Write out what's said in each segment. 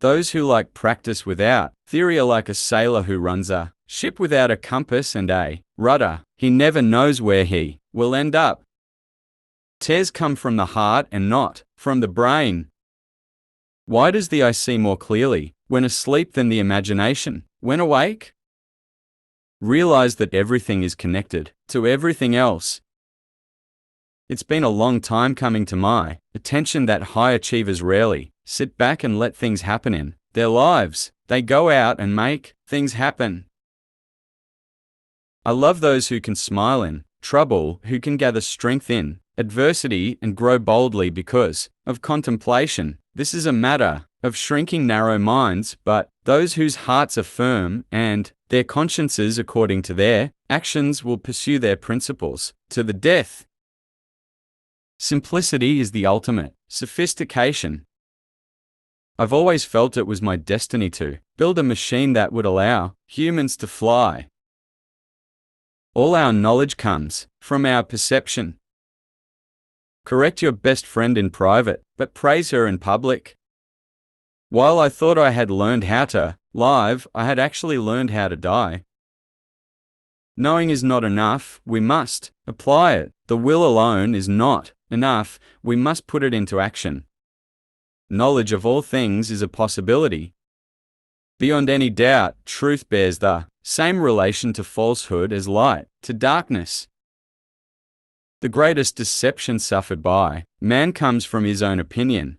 Those who like practice without theory are like a sailor who runs a ship without a compass and a rudder. He never knows where he will end up. Tears come from the heart and not from the brain. Why does the eye see more clearly when asleep than the imagination when awake? Realize that everything is connected to everything else. It's been a long time coming to my attention that high achievers rarely sit back and let things happen in their lives. They go out and make things happen. I love those who can smile in trouble, who can gather strength in adversity and grow boldly because of contemplation. This is a matter of shrinking narrow minds, but those whose hearts are firm and their consciences according to their actions will pursue their principles to the death. Simplicity is the ultimate sophistication. I've always felt it was my destiny to build a machine that would allow humans to fly. All our knowledge comes from our perception. Correct your best friend in private, but praise her in public. While I thought I had learned how to live, I had actually learned how to die. Knowing is not enough, we must apply it. The will alone is not enough, we must put it into action. Knowledge of all things is a possibility. Beyond any doubt, truth bears the same relation to falsehood as light to darkness. The greatest deception suffered by man comes from his own opinion.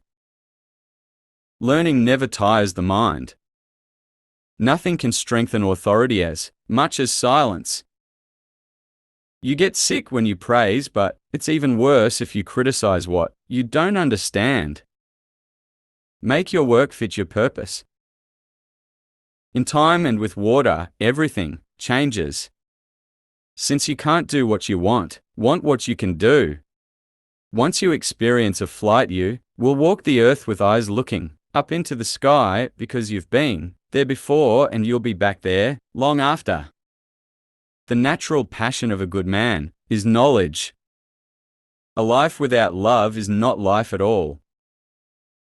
Learning never tires the mind. Nothing can strengthen authority as much as silence. You get sick when you praise, but it's even worse if you criticize what you don't understand. Make your work fit your purpose. In time and with water, everything changes. Since you can't do what you want what you can do. Once you experience a flight, you will walk the earth with eyes looking up into the sky because you've been there before and you'll be back there long after. The natural passion of a good man is knowledge. A life without love is not life at all.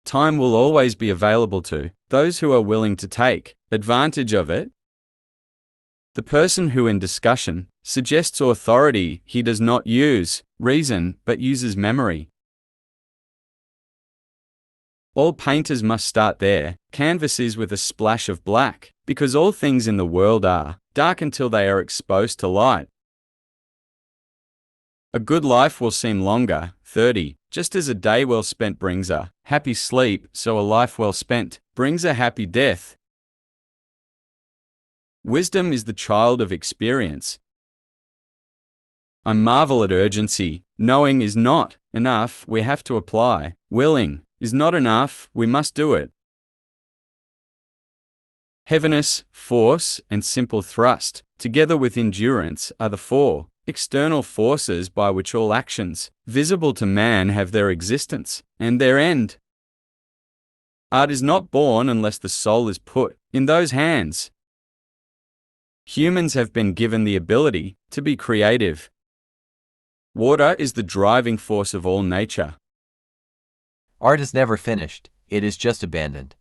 Time will always be available to those who are willing to take advantage of it. The person who in discussion suggests authority, he does not use reason but uses memory. All painters must start their canvases with a splash of black, because all things in the world are dark until they are exposed to light. A good life will seem longer, 30, just as a day well spent brings a happy sleep, so a life well spent brings a happy death. Wisdom is the child of experience. I marvel at urgency. Knowing is not enough, we have to apply. Willing is not enough, we must do it. Heaviness, force, and simple thrust, together with endurance, are the four external forces by which all actions visible to man have their existence and their end. Art is not born unless the soul is put in those hands. Humans have been given the ability to be creative. Water is the driving force of all nature. Art is never finished, it is just abandoned.